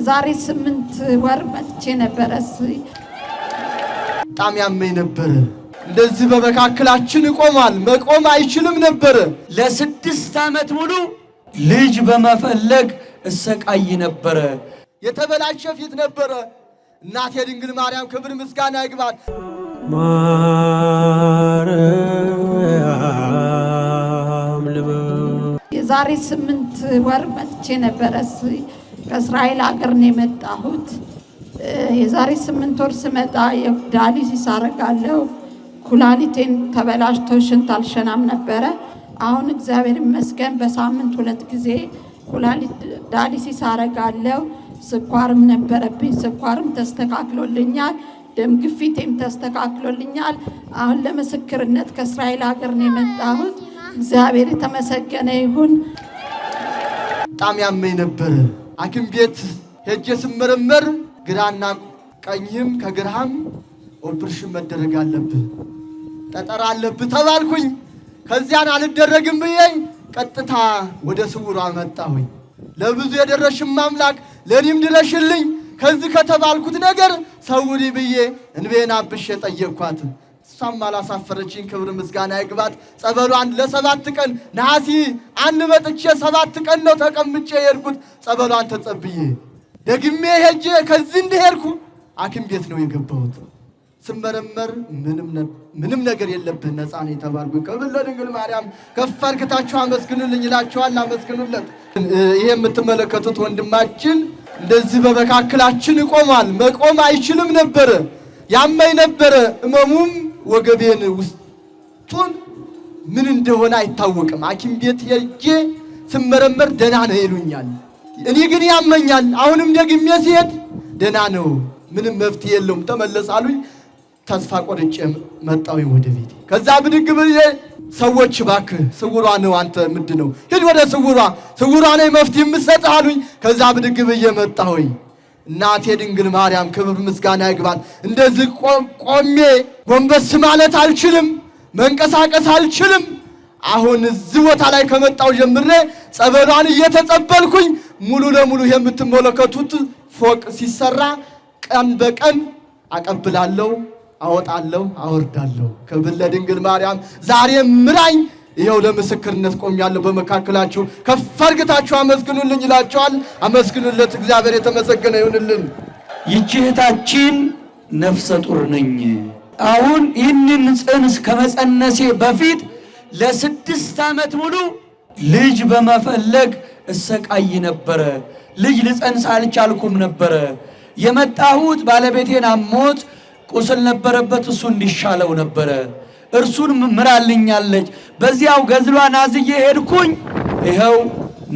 የዛሬ 8 ወር መጥቼ ነበር። በጣም ያመኝ ነበር። እንደዚህ በመካከላችን ቆሟል። መቆም አይችልም ነበር። ለ6 ዓመት ሙሉ ልጅ በመፈለግ እሰቃይ ነበር። የተበላሸ ፊት ነበር። እናቴ ድንግል ማርያም ክብር ምስጋና ይግባት። የዛሬ 8 ወር መጥቼ ነበር። ከእስራኤል ሀገር ነው የመጣሁት። የዛሬ 8 ወር ስመጣ ዳያሊሲስ አደርጋለሁ። ኩላሊቴን ተበላሽቶ ሽንት አልሸናም ነበረ። አሁን እግዚአብሔር ይመስገን በሳምንት 2 ጊዜ ኩላሊት ዳያሊሲስ አደርጋለሁ። ስኳርም ነበረብኝ፣ ስኳርም ተስተካክሎልኛል። ደም ግፊቴም ተስተካክሎልኛል። አሁን ለምስክርነት ከእስራኤል ሀገር ነው የመጣሁት። እግዚአብሔር የተመሰገነ ይሁን። በጣም ያመኝ ነበር። ሐኪም ቤት ሄጄ ስመረመር ግራና ቀኝም ከግራም ኦፕሬሽን መደረግ አለብህ፣ ጠጠር አለብህ ተባልኩኝ። ከዚያን አልደረግም ብዬ ቀጥታ ወደ ስውሯ መጣሁኝ። ለብዙ የደረሽም አምላክ ለኔም ድረሽልኝ ከዚህ ከተባልኩት ነገር ሰውሪ ብዬ እንቤን አብሼ ጠየቅኳት። እሷም አላሳፈረችኝ። ክብር ምስጋና ይግባት። ጸበሏን ለ7 ቀን ነሐሴ 1 መጥቼ 7 ቀን ነው ተቀምጬ የሄድኩት። ጸበሏን ተጸብዬ ደግሜ ሄጄ ከዚህ እንደሄድኩ ሐኪም ቤት ነው የገባሁት። ስመረመር ምንም ነገር የለብህ ነፃ ነኝ ተባልኩ። ክብር ለድንግል ማርያም። ከፍ አድርጋችሁ አመስግኑልኝ ይላችኋል። አመስግኑለት። ይሄ የምትመለከቱት ወንድማችን እንደዚህ በመካከላችን ቆሟል። መቆም አይችልም ነበር። ያመኝ ነበር። እመሙም ወገቤን ውስጡን ምን እንደሆነ አይታወቅም። ሐኪም ቤት ሄጄ ስመረመር ደህና ነው ይሉኛል። እኔ ግን ያመኛል። አሁንም ደግሜ ሲሄድ ደህና ነው፣ ምንም መፍትሄ የለውም ተመለስ አሉኝ። ተስፋ ቆርጬ መጣሁኝ ወደ ቤቴ። ከዛ ብድግ ብዬ ሰዎች እባክህ ስውሯ ነው አንተ ምንድነው ሂድ ወደ ስውሯ ነው መፍትሄ የምሰጥህ አሉኝ። ከዛ ብድግ ብዬ መጣሁኝ። እናቴ ድንግል ማርያም ክብር ምስጋና ይግባት። እንደዚህ ቆሜ ጎንበስ ማለት አልችልም፣ መንቀሳቀስ አልችልም። አሁን እዚህ ቦታ ላይ ከመጣው ጀምሬ ጸበሏን እየተጸበልኩኝ ሙሉ ለሙሉ የምትመለከቱት ፎቅ ሲሰራ ቀን በቀን አቀብላለሁ፣ አወጣለሁ፣ አወርዳለሁ። ክብር ለድንግል ማርያም። ዛሬ ምራኝ ይኸው ለምስክርነት ቆሜያለሁ በመካከላችሁ። ከፍ አድርጋችሁ አመስግኑልኝ ይላችኋል። አመስግኑለት። እግዚአብሔር የተመሰገነ ይሁንልን። ይህች እህታችን ነፍሰ ጡር ነኝ። አሁን ይህንን ጽንስ ከመጸነሴ በፊት ለ6 ዓመት ሙሉ ልጅ በመፈለግ እሰቃይ ነበረ። ልጅ ልጸንስ አልቻልኩም ነበረ። የመጣሁት ባለቤቴን አሞት ቁስል ነበረበት፣ እሱ እንዲሻለው ነበረ። እርሱን ምራልኛለች። በዚያው ገዝሏን አዝዬ ሄድኩኝ። ይኸው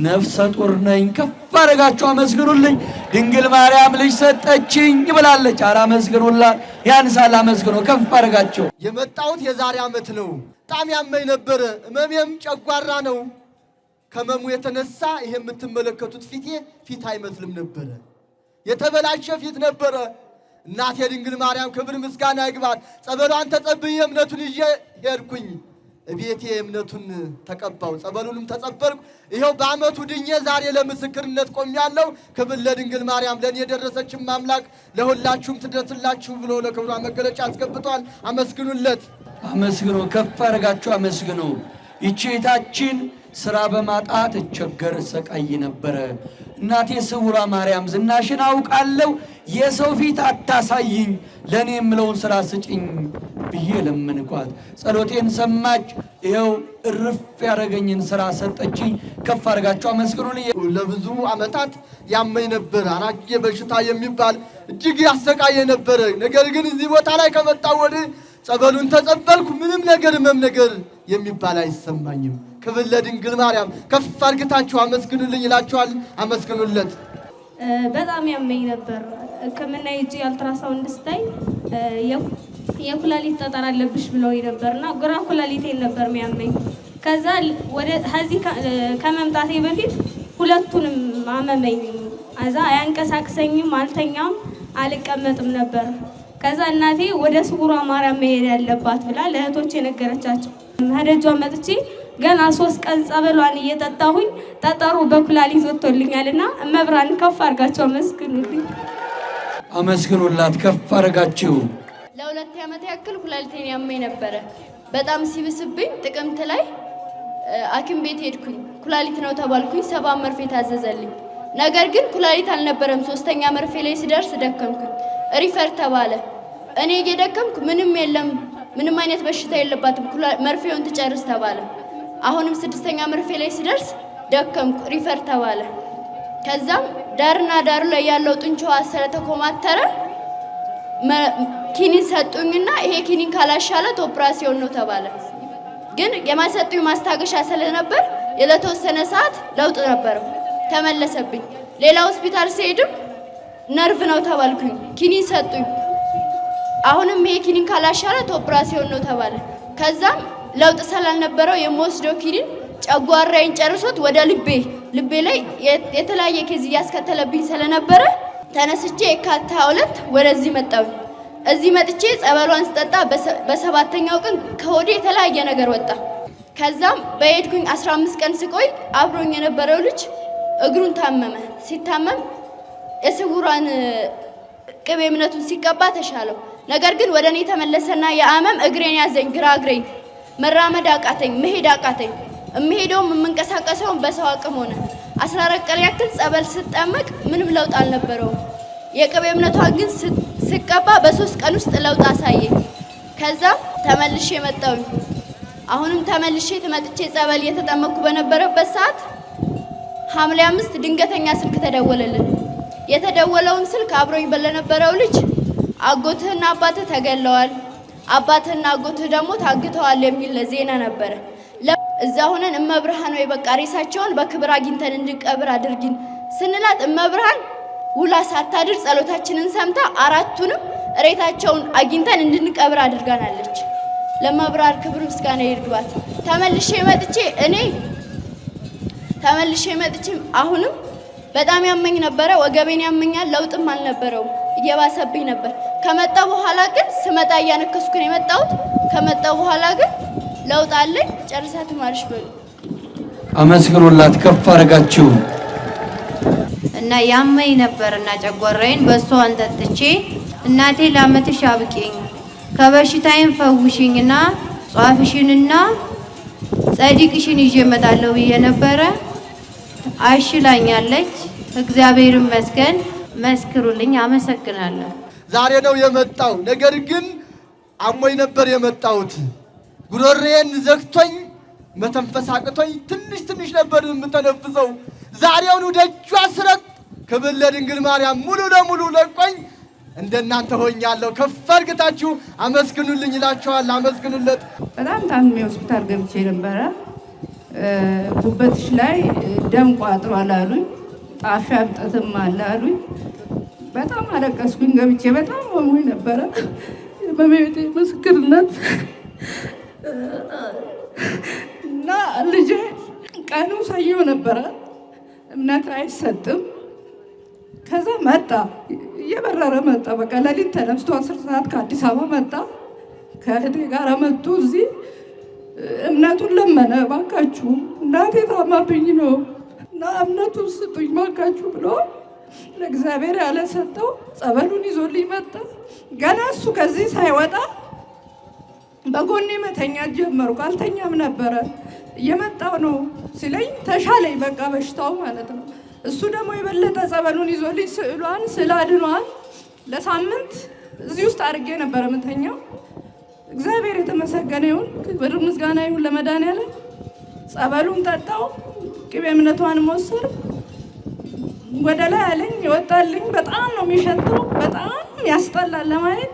ነፍሰ ጡር ነኝ። ከፍ አድርጋችሁ አመስግኑልኝ። ድንግል ማርያም ልጅ ሰጠችኝ ብላለች። ኧረ አመስግኑላት። ያንሳል። አመስግኑ። ከፍ አድርጋችሁ። የመጣሁት የዛሬ ዓመት ነው። በጣም ያመኝ ነበረ። እመሜም ጨጓራ ነው። ከመሙ የተነሳ ይሄ የምትመለከቱት ፊት አይመስልም ነበረ። የተበላሸ ፊት ነበረ። እናቴ ድንግል ማርያም ክብር ምስጋና ይግባት። ጸበሏን ተጸብዬ እምነቱን ይዤ ሄድኩኝ። ቤቴ እምነቱን ተቀባው፣ ጸበሉንም ተጸበልኩ። ይኸው በዓመቱ ድኜ ዛሬ ለምስክርነት ቆሜያለሁ። ክብር ለድንግል ማርያም። ለኔ የደረሰችም አምላክ ለሁላችሁም ትድረስላችሁ ብሎ ለክብሯ መገለጫ አስገብቷል። አመስግኑለት። አመስግኑ። ከፍ አድርጋችሁ አመስግኑ። ይህች እህታችን ስራ በማጣት እቸገር ሰቃይ ነበረ። እናቴ ስውሯ ማርያም ዝናሽን አውቃለሁ፣ የሰው ፊት አታሳይኝ፣ ለኔ የምለውን ስራ ስጭኝ ብዬ ለምንኳት። ጸሎቴን ሰማች። ይኸው እርፍ ያደረገኝን ስራ ሰጠችኝ። ከፍ አድርጋችሁ አመስግኑልኝ። ለብዙ ዓመታት ያመኝ ነበር። አራጌ በሽታ የሚባል እጅግ ያሰቃየ ነበር። ነገር ግን እዚህ ቦታ ላይ ከመጣሁ ወዲህ ጸበሉን ተጸበልኩ። ምንም ነገር ህመም ነገር የሚባል አይሰማኝም። ክብር ለድንግል ማርያም። ከፍ አድርጋችሁ አመስግኑልኝ ይላችኋል። አመስግኑለት። በጣም ያመኝ ነበር። ሕክምና ሂጄ አልትራሳውንድ ስታይ የኩላሊት ጠጠር አለብሽ ብለው ነበርና ግራ ኩላሊቴን ነበር የሚያመኝ። ከዛ ከዚህ ከመምጣቴ በፊት ሁለቱንም አመመኝ። አዛ አያንቀሳቅሰኝም፣ አልተኛም፣ አልቀመጥም ነበር። ከዛ እናቴ ወደ ስውሯ ማርያም መሄድ ያለባት ብላ ለእህቶቼ ነገረቻቸው። መደጇ መጥቼ ገና 3 ቀን ጸበሏን እየጠጣሁኝ ጠጠሩ በኩላሊት ወጥቶልኛልና እመብርሃን ከፍ አድርጋቸው አመስግኑልኝ። አመስግኑላት ከፍ አድርጋችሁ። ለ2 ዓመት ያክል ኩላሊቴን ያመኝ ነበረ። በጣም ሲብስብኝ ጥቅምት ላይ ሐኪም ቤት ሄድኩኝ። ኩላሊት ነው ተባልኩኝ። 7 መርፌ ታዘዘልኝ። ነገር ግን ኩላሊት አልነበረም። 3ኛ መርፌ ላይ ሲደርስ ደከምኩኝ። ሪፈር ተባለ። እኔ እየደከምኩ ምንም የለም ምንም አይነት በሽታ የለባትም መርፌውን ትጨርስ ተባለ። አሁንም 6ኛ መርፌ ላይ ሲደርስ ደከምኩ። ሪፈር ተባለ። ከዛም ዳርና ዳሩ ላይ ያለው ጡንቻዋ ስለተኮማተረ ኪኒን ሰጡኝና ይሄ ኪኒን ካላሻለት ኦፕራሲዮን ነው ተባለ። ግን የማሰጡኝ ማስታገሻ ስለነበር ለተወሰነ ሰዓት ለውጥ ነበረው። ተመለሰብኝ። ሌላ ሆስፒታል ሲሄድም ነርቭ ነው ተባልኩኝ። ኪኒን ሰጡኝ። አሁንም ይሄ ኪኒን ካላሻለት ኦፕራሲዮን ነው ተባለ። ከዛም ለውጥ ስላልነበረው የምወስደው ኪኒን ጨጓራዬን ጨርሶት ወደ ልቤ ላይ የተለያየ ኬዝ እያስከተለብኝ ስለነበረ ተነስቼ የካቲት 22 ወደዚህ መጣሁ። እዚህ መጥቼ ጸበሏን ስጠጣ በ7ኛው ቀን ከሆዴ የተለያየ ነገር ወጣ። ከዛም በሄድኩኝ 15 ቀን ስቆይ አብሮኝ የነበረው ልጅ እግሩን ታመመ። ሲታመም የስውራን ቅቤ እምነቱን ሲቀባ ተሻለው። ነገር ግን ወደ እኔ ተመለሰና የአመም እግሬን ያዘኝ። ግራ እግሬን መራመድ አቃተኝ፣ መሄድ አቃተኝ። የምሄደውም የምንቀሳቀሰውም በሰው አቅም ሆነ። 14 ቀን ያክል ጸበል ስጠመቅ ምንም ለውጥ አልነበረውም። የቅቤ እምነቷን ግን ስቀባ በ3 ቀን ውስጥ ለውጥ አሳየኝ። ከዛም ተመልሼ መጣሁኝ። አሁንም ተመልሼ ተመጥቼ ጸበል እየተጠመቅኩ በነበረበት ሰዓት ሐምሌ 5 ድንገተኛ ስልክ ተደወለልን። የተደወለውን ስልክ አብሮኝ በለነበረው ልጅ አጎትህና አባትህ ተገለዋል፣ አባትህና አጎትህ ደግሞ ታግተዋል የሚል ዜና ነበረ። እዛ ሆነን እመብርሃን ወይ በቃ ሬሳቸውን በክብር አግኝተን እንድንቀብር አድርጊን ስንላት እመብርሃን ውላ ሳታድር ጸሎታችንን ሰምታ 4ቱንም ሬታቸውን አግኝተን እንድንቀብር አድርጋናለች። ለመብራር ክብር ምስጋና ይግባት። ተመልሼ መጥቼ አሁንም በጣም ያመኝ ነበረ። ወገቤን ያመኛል። ለውጥም አልነበረውም፣ እየባሰብኝ ነበር። ከመጣው በኋላ ግን ስመጣ እያነከስኩ ነው የመጣሁት። ከመጣው በኋላ ግን ለውጥ አለኝ። ጨርሳት ማርሽ በሉ። አመስግኑላት ከፍ አድርጋችሁ። እና ያመኝ ነበርና ጨጓራዬን በሷን ጠጥቼ እናቴ ላመትሽ አብቂኝ ከበሽታዬን ፈውሽኝና ጿፍሽንና ጸዲቅሽን ይዤ እመጣለሁ ብዬ ነበረ። አሽላኛለች። እግዚአብሔር ይመስገን። መስክሩልኝ። አመሰግናለሁ። ዛሬ ነው የመጣው። ነገር ግን አሞኝ ነበር የመጣሁት። ጉሮሬን ዘግቶኝ መተንፈስ አቅቶኝ ትንሽ ነበር የምተነፍሰው። ዛሬውኑ ደጇ ስረጥ ክብር ለድንግል ማርያም ሙሉ ለሙሉ ለቆኝ እንደናንተ ሆኛለሁ። ከፍ አድርጋችሁ አመስግኑልኝ ይላችኋል። አመስግኑለት። በጣም ታምሜ ሆስፒታል ገብቼ ነበረ። ጉበትሽ ላይ ደም ቋጥሯል አሉኝ። ጣፊያ እብጠትም አለ አሉኝ። በጣም አለቀስኩኝ። ገብቼ በጣም ሆሞኝ ነበረ። በቤቴ ምስክርነት እና ልጄ ቀኑ ሰየው ነበረ። እምነት አይሰጥም። ከዛ መጣ፣ እየበረረ መጣ። በቃ ሌሊት ተነስቶ 10 ሰዓት ከአዲስ አበባ መጣ። ከእህቴ ጋር መጥቶ እዚህ እምነቱን ለመነ። ባካችሁ እናቴ ታማብኝ ነው እና እምነቱን ስጡኝ ባካችሁ ብሎ ለእግዚአብሔር ያለ ሰጠው። ጸበሉን ይዞልኝ መጣ። ገና እሱ ከዚህ ሳይወጣ በጎኔ መተኛት ጀመርኩ። አልተኛም ነበረ። እየመጣው ነው ሲለኝ ተሻለኝ፣ በቃ በሽታው ማለት ነው። እሱ ደግሞ የበለጠ ጸበሉን ይዞልኝ ስላድኗን ለሳምንት እዚህ ውስጥ አድርጌ ነበረ የምተኛው። እግዚአብሔር የተመሰገነ ይሁን፣ ክብር ምስጋና ይሁን ለመድኃኒዓለም። ጸበሉን ጠጣው፣ ቅቤ እምነቷን ወሰድኩ። ወደ ላይ አለኝ፣ ይወጣልኝ። በጣም ነው የሚሸተው፣ በጣም ያስጠላል ለማየት።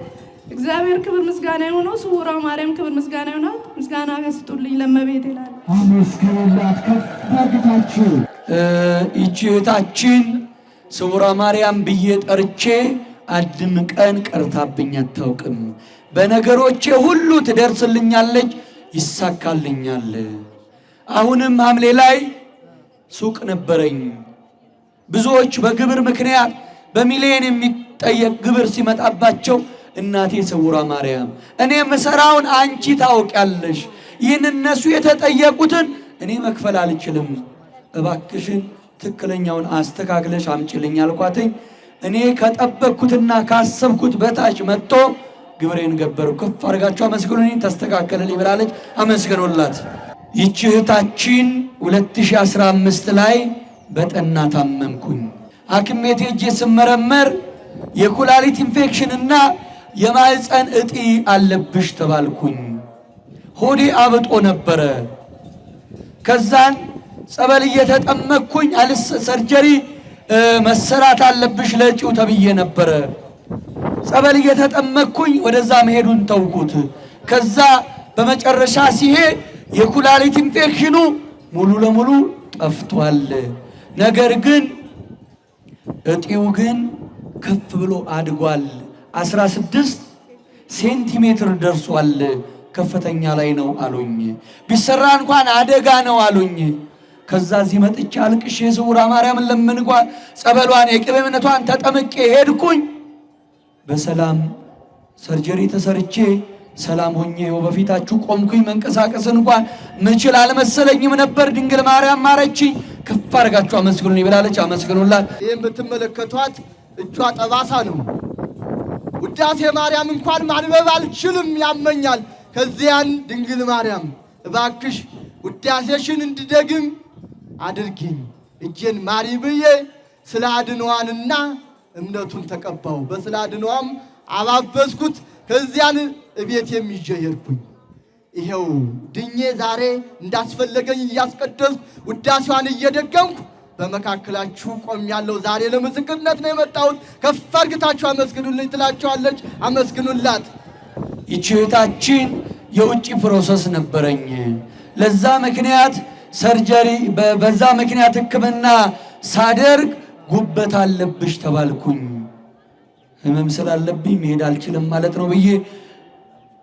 እግዚአብሔር ክብር ምስጋና ይሁን። ስውሯ ማርያም ክብር ምስጋና ይሁናት። ምስጋና ገስጡልኝ ለመቤት ይላል። አመስግኑላት ከፍ አድርጋችሁ። ይህች እህታችን ስውሯ ማርያም ብዬ ጠርቼ አንድም ቀን ቀርታብኝ አታውቅም። በነገሮቼ ሁሉ ትደርስልኛለች፣ ይሳካልኛል። አሁንም ሐምሌ ላይ ሱቅ ነበረኝ። ብዙዎች በግብር ምክንያት በሚሊዮን የሚጠየቅ ግብር ሲመጣባቸው እናቴ ስውሯ ማርያም እኔ ምሰራውን አንቺ ታውቂያለሽ፣ ይህን እነሱ የተጠየቁትን እኔ መክፈል አልችልም፣ እባክሽን ትክክለኛውን አስተካክለሽ አምጪልኝ አልኳትኝ። እኔ ከጠበቅኩትና ካሰብኩት በታች መጥቶ ግብሬን ገበሩ። ከፍ አድርጋችሁ አመስግኑልኝ። ተስተካከለልኝ ብላለች። አመስግኑላት። ይህች እህታችን 2015 ላይ በጠና ታመምኩኝ። ሐኪም ቤት ሄጄ ስመረመር የኩላሊት ኢንፌክሽንና የማህፀን እጢ አለብሽ ተባልኩኝ። ሆዴ አብጦ ነበረ። ከዛን ጸበል እየተጠመቅኩኝ ሰርጀሪ መሰራት አለብሽ ለእጢው ተብዬ ነበረ። ጸበል እየተጠመቅኩኝ ወደዛ መሄዱን ተውኩት። ከዛ በመጨረሻ ሲሄድ የኩላሊት ኢንፌክሽኑ ሙሉ ለሙሉ ጠፍቷል። ነገር ግን እጢው ግን ከፍ ብሎ አድጓል። 16 ሴንቲሜትር ደርሷል። ከፍተኛ ላይ ነው አሉኝ። ቢሰራ እንኳን አደጋ ነው አሉኝ። ከዛ እዚህ መጥቼ አልቅሼ ስውራ ማርያምን ለምንኳን ጸበሏን የቅቤ እምነቷን ተጠምቄ ሄድኩኝ። በሰላም ሰርጀሪ ተሰርቼ ሰላም ሆኜ በፊታችሁ ቆምኩኝ። መንቀሳቀስ እንኳን ምችል አልመሰለኝም ነበር። ድንግል ማርያም ማረችኝ። ከፍ አድርጋችሁ አመስግኑልኝ ብላለች። አመስግኑላት። ይህም ብትመለከቷት እጇ ጠባሳ ነው። ውዳሴ ማርያም እንኳን ማንበብ አልችልም፣ ያመኛል። ከዚያን ድንግል ማርያም እባክሽ ውዳሴሽን እንድደግም አድርጊኝ፣ እጄን ማሪ ብዬ ስለ አድኗዋንና እምነቱን ተቀባው። በስለ አድኗዋም አባበስኩት። ከዚያን እቤት የሚዤ ሄድኩኝ። ይሄው ድኜ ዛሬ እንዳስፈለገኝ እያስቀደስኩ ውዳሴዋን እየደገምኩ በመካከላችሁ ቆሜያለሁ። ዛሬ ለምስክርነት ነው የመጣሁት። ከፍ አድርጋችሁ አመስግኑልኝ ትላቸዋለች። አመስግኑላት። ይህች እህታችን የውጭ ፕሮሰስ ነበረኝ። ለዛ ምክንያት ሰርጀሪ በዛ ምክንያት ሕክምና ሳደርግ ጉበት አለብሽ ተባልኩኝ። ህመም ስላለብኝ መሄድ አልችልም ማለት ነው ብዬ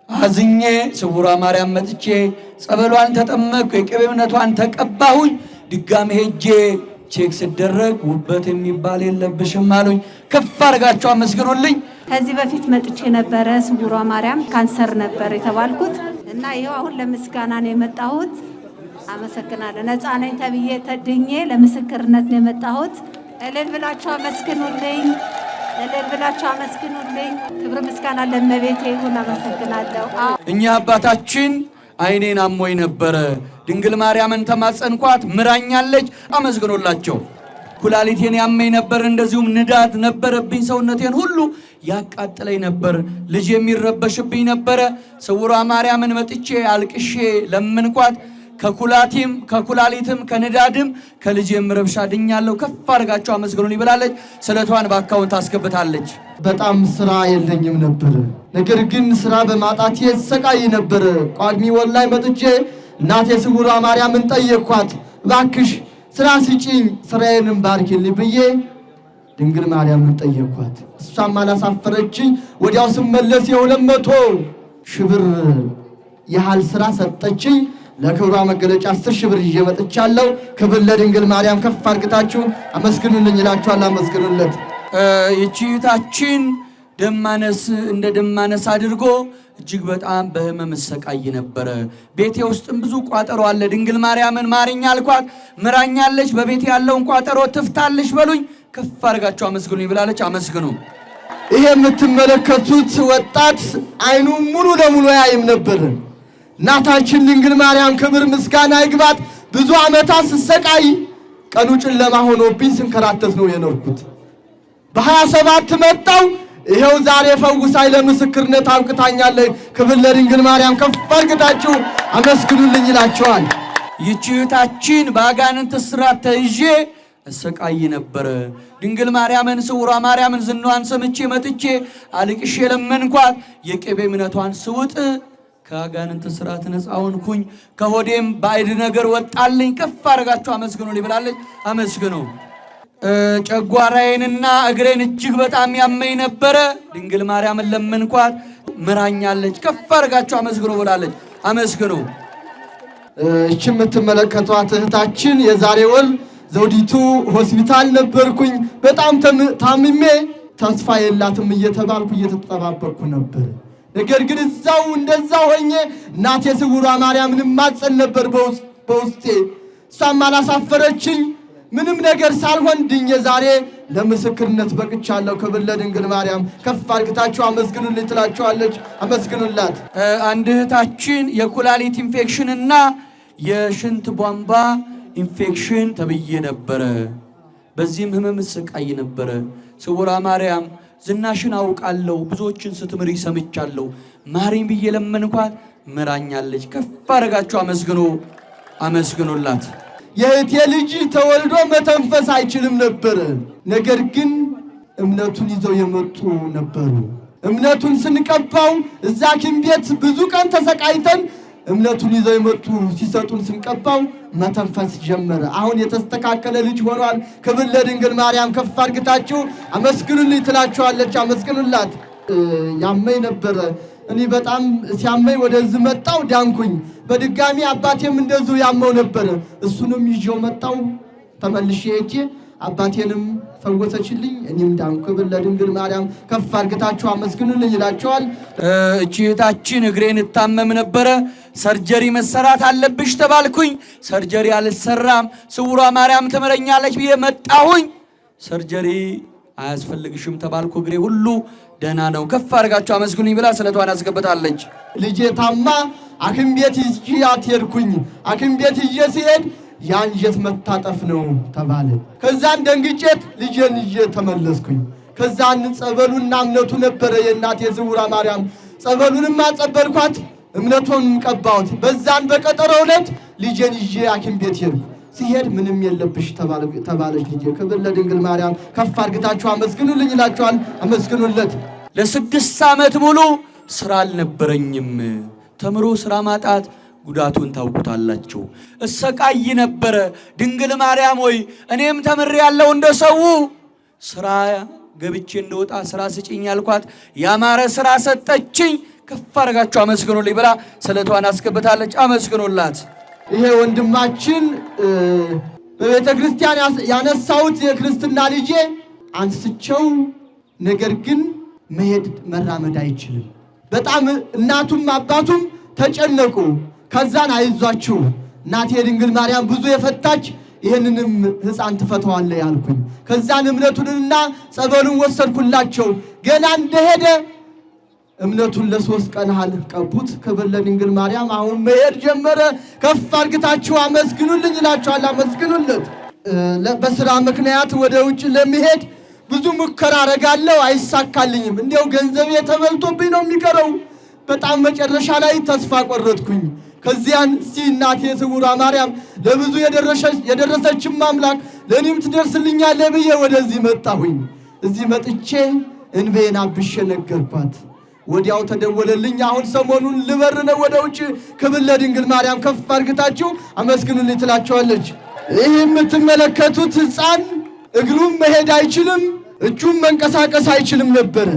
አዝኜ ስውሯ ማርያም መጥቼ ጸበሏን ተጠመቅኩ፣ የቅቤ እምነቷን ተቀባሁኝ። ድጋሜ ሄጄ ቼክ ስደረግ ጉበት የሚባል የለብሽም አሉኝ። ከፍ አድርጋችሁ አመስግኑልኝ። ከዚህ በፊት መጥቼ ነበረ። ስውሯ ማርያም ካንሰር ነበር የተባልኩት እና ይኸው አሁን ለምስጋና ነው የመጣሁት። አመሰግናለሁ። ነፃ ነኝ ተብዬ ተድኜ ለምስክርነት ነው የመጣሁት። እልል ብላችሁ አመስግኑልኝ። እልል ብላችሁ አመስግኑልኝ። ክብር ምስጋና ለእመቤቴ ይሁን። አመሰግናለሁ። እኛ አባታችን አይኔን አሞኝ ነበረ። ድንግል ማርያምን ተማጸንኳት፣ ምራኛለች። አመስግኖላቸው። ኩላሊቴን ያመኝ ነበር፣ እንደዚሁም ንዳድ ነበረብኝ። ሰውነቴን ሁሉ ያቃጥለኝ ነበር። ልጅ የሚረበሽብኝ ነበረ። ስውሯ ማርያምን መጥቼ አልቅሼ ለምንኳት። ከኩላሊትም ከንዳድም ከልጄም ረብሻ ድኛለሁ። ከፍ አድርጋችሁ አመስግኑልኝ ብላለች። ስለቷን በአካውንት አስገብታለች። በጣም ስራ የለኝም ነበር። ነገር ግን ስራ በማጣት ሰቃይ ነበር። ቋግሚ ወር ላይ መጥቼ እናቴ ስውሯ ማርያምን ጠየቅኳት። እባክሽ ስራ ስጪኝ፣ ስራዬንም ባርኪልኝ ብዬ ድንግል ማርያምን ጠየቅኳት። እሷም አላሳፈረችኝ። ወዲያው ስመለስ የ200 ሺህ ብር ያህል ስራ ሰጠችኝ። ለክብሯ መገለጫ 10 ሺህ ብር ይዤ መጥቻለሁ። ክብር ለድንግል ማርያም። ከፍ አድርጋችሁ አመስግኑልኝ እላችኋለሁ። አመስግኑለት። ይህች እህታችን እንደ ደማነስ አድርጎ እጅግ በጣም በህመም ሰቃይ ነበረ። ቤቴ ውስጥም ብዙ ቋጠሮ አለ። ድንግል ማርያምን ማርኛ አልኳት፣ ምራኛለች። በቤቴ ያለውን ቋጠሮ ትፍታለች በሉኝ። ከፍ አድርጋችሁ አመስግኑኝ ብላለች። አመስግኑ። ይሄ የምትመለከቱት ወጣት አይኑ ሙሉ ለሙሉ ያይም ነበር። እናታችን ድንግል ማርያም ክብር ምስጋና ይግባት። ብዙ ዓመታት ስሰቃይ ቀኑ ጨለማ ሆኖብኝ ስንከራተት ነው የኖርኩት። በ27 መጣው። ይሄው ዛሬ ፈውሳይ ለምስክርነት አብቅታኛለች። ክብር ለድንግል ማርያም። ከፍ አድርጋችሁ አመስግኑልኝ ይላችኋል። ይህች እህታችን በአጋንንት እስራት ተይዤ እሰቃይ ነበረ። ድንግል ማርያምን ስውሯ ማርያምን ዝናዋን ሰምቼ መጥቼ አልቅሼ ለመንኳት። የቅቤ እምነቷን ስውጥ ከአጋንንት እስራት ነፃ ሆንኩኝ። ከሆዴም ባዕድ ነገር ወጣልኝ። ከፍ አድርጋችሁ አመስግኑልኝ ብላለች። አመስግኑ። ጨጓራዬንና እግሬን እጅግ በጣም ያመኝ ነበረ። ድንግል ማርያምን ለመንኳት፣ ምራኛለች። ከፍ አድርጋችሁ አመስግኑ ብላለች። አመስግኑ። እቺ የምትመለከቷት እህታችን የዛሬ ወር ዘውዲቱ ሆስፒታል ነበርኩኝ። በጣም ታምሜ ተስፋ የላትም እየተባልኩ እየተጠባበቅኩ ነበር። ነገር ግን እዛው እንደዛው ሆኜ እናቴ ስውሯ ማርያምን ማጸን ነበር በውስጤ። እሷም አላሳፈረችኝ። ምንም ነገር ሳልሆን ድኜ ዛሬ ለምስክርነት በቅቻለሁ። ክብር ለድንግል ማርያም። ከፍ አድርጋችሁ አመስግኑልኝ ትላችኋለች። አመስግኑላት። አንድ እህታችን የኩላሊት ኢንፌክሽንና የሽንት ቧንቧ ኢንፌክሽን ተብዬ ነበረ። በዚህም ህመም ስቃይ ነበረ። ስውሯ ማርያም ዝናሽን አውቃለሁ፣ ብዙዎችን ስትምሪ ሰምቻለሁ፣ ማሪኝ ብዬ ለመንኳት ምራኛለች። ከፍ አድርጋችሁ አመስግኑላት። የእህቴ ልጅ ተወልዶ መተንፈስ አይችልም ነበር። ነገር ግን እምነቱን ይዘው የመጡ ነበሩ። እምነቱን ስንቀባው እዛ ሐኪም ቤት ብዙ ቀን ተሰቃይተን እምነቱን ይዘው የመጡ ሲሰጡን ስንቀባው መተንፈስ ጀመረ። አሁን የተስተካከለ ልጅ ሆኗል። ክብር ለድንግል ማርያም። ከፍ አድርጋችሁ አመስግኑልኝ ትላችኋለች። አመስግኑላት። ያመኝ ነበረ። እኔ በጣም ሲያመኝ ወደዚህ መጣው፣ ዳንኩኝ። በድጋሚ አባቴም እንደዚሁ ያመው ነበር። እሱንም ይዤው መጣው። ተመልሼ ሄጄ አባቴንም ፈወሰችልኝ፣ እኔም ዳንኩ። ክብር ለድንግል ማርያም። ከፍ አድርጋችሁ አመስግኑልኝ ይላቸዋል። እህታችን እግሬን እታመም ነበረ፣ ሰርጀሪ መሰራት አለብሽ ተባልኩኝ። ሰርጀሪ አልሰራም፣ ስውሯ ማርያም ትምረኛለች ብዬ መጣሁኝ። ሰርጀሪ አያስፈልግሽም ተባልኩ። እግሬ ሁሉ ደህና ነው። ከፍ አድርጋችሁ አመስግኑኝ ብላ ስለቷን አስገብታለች። ልጄ ታማ ሐኪም ቤት ይዤያት ሄድኩኝ። ሐኪም ቤት ይዤ ሲሄድ የአንጀት መታጠፍ ነው ተባለ። ከዛን ደንግጬት ልጄን ይዤ ተመለስኩኝ። ከዛን ጸበሉና እምነቱ ነበረ የእናቴ ስውሯ ማርያም። ጸበሉንም አጸበልኳት፣ እምነቱን ቀባሁት። በዛን በቀጠሮው ዕለት ልጄን ይዤ ሐኪም ቤት ሄድኩ። ሲሄድ ምንም የለብሽ ተባለች ልጄ። ክብር ለድንግል ማርያም። ከፍ አድርጋችሁ አመስግኑልኝ ይላችኋል። አመስግኑለት። ለ6 ዓመት ሙሉ ስራ አልነበረኝም። ተምሮ ስራ ማጣት ጉዳቱን ታውቁታላችሁ። እሰቃይ ነበረ። ድንግል ማርያም ሆይ እኔም ተምሬ ያለው እንደሰው ስራ ገብቼ እንደወጣ ስራ ስጪኝ ያልኳት ያማረ ስራ ሰጠችኝ። ከፍ አድርጋችሁ አመስግኑልኝ ብላ ስለቷን አስገብታለች። አመስግኑላት። ይሄ ወንድማችን በቤተ ክርስቲያን ያነሳሁት የክርስትና ልጄ አንስቸው፣ ነገር ግን መሄድ መራመድ አይችልም። በጣም እናቱም አባቱም ተጨነቁ። ከዛን አይዟችሁ እናቴ ድንግል ማርያም ብዙ የፈታች ይህንንም ሕፃን ትፈተዋለህ ያልኩኝ። ከዛን እምነቱንና ጸበሉን ወሰድኩላቸው። ገና እንደሄደ እምነቱን ለ3 ቀን ያህል ቀቡት። ክብር ለድንግል ማርያም። አሁን መሄድ ጀመረ። ከፍ አድርጋችሁ አመስግኑልኝ ይላችኋል። አመስግኑለት። በስራ ምክንያት ወደ ውጭ ለመሄድ ብዙ ሙከራ አረጋለሁ፣ አይሳካልኝም። እንዲያው ገንዘቤ ተበልቶብኝ ነው የሚቀረው። በጣም መጨረሻ ላይ ተስፋ ቆረጥኩኝ። ከዚያን እስቲ እናቴ ስውሯ ማርያም ለብዙ የደረሰችም አምላክ ለእኔም ትደርስልኛለህ ብዬ ወደዚህ መጣሁኝ። እዚህ መጥቼ እንቤን አብሼ ነገርኳት። ወዲያው ተደወለልኝ። አሁን ሰሞኑን ልበር ነው ወደ ውጭ። ክብር ለድንግል ማርያም። ከፍ አድርጋችሁ አመስግኑልኝ ትላቸዋለች። ይህ የምትመለከቱት ሕፃን እግሩም መሄድ አይችልም፣ እጁም መንቀሳቀስ አይችልም ነበር።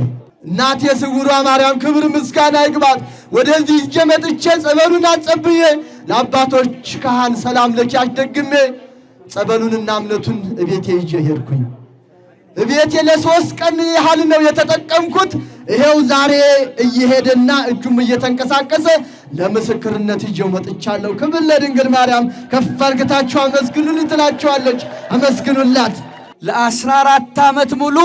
እናቴ ስውሯ ማርያም ክብር ምስጋና ይግባት። ወደዚህ ይዤ መጥቼ ጸበሉን አጸብዬ ለአባቶች ካህን ሰላም ለኪያች ደግሜ ጸበሉንና እምነቱን እቤቴ ይዤ ሄድኩኝ። እቤቴ ለ3 ቀን ያህል ነው የተጠቀምኩት። ይሄው ዛሬ እየሄደና እጁም እየተንቀሳቀሰ ለምስክርነት ይዤው መጥቻለሁ። ክብር ለድንግል ማርያም። ከፍ አድርጋችሁ አመስግኑልኝ ትላቸዋለች። አመስግኑላት። ለ14 ዓመት ሙሉ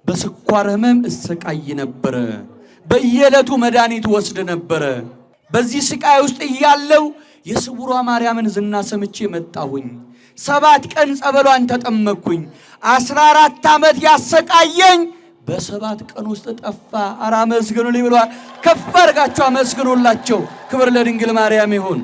በስኳር ህመም እሰቃይ ነበረ። በየዕለቱ መድኃኒት ወስድ ነበረ። በዚህ ስቃይ ውስጥ እያለው የስውሯ ማርያምን ዝና ሰምቼ መጣሁኝ። 7 ቀን ጸበሏን ተጠመቅኩኝ። 14 ዓመት ያሰቃየኝ በ7 ቀን ውስጥ ጠፋ። ኧረ አመስግኑልኝ ብለዋል። ከፍ አድርጋችሁ አመስግኑላቸው። ክብር ለድንግል ማርያም ይሁን።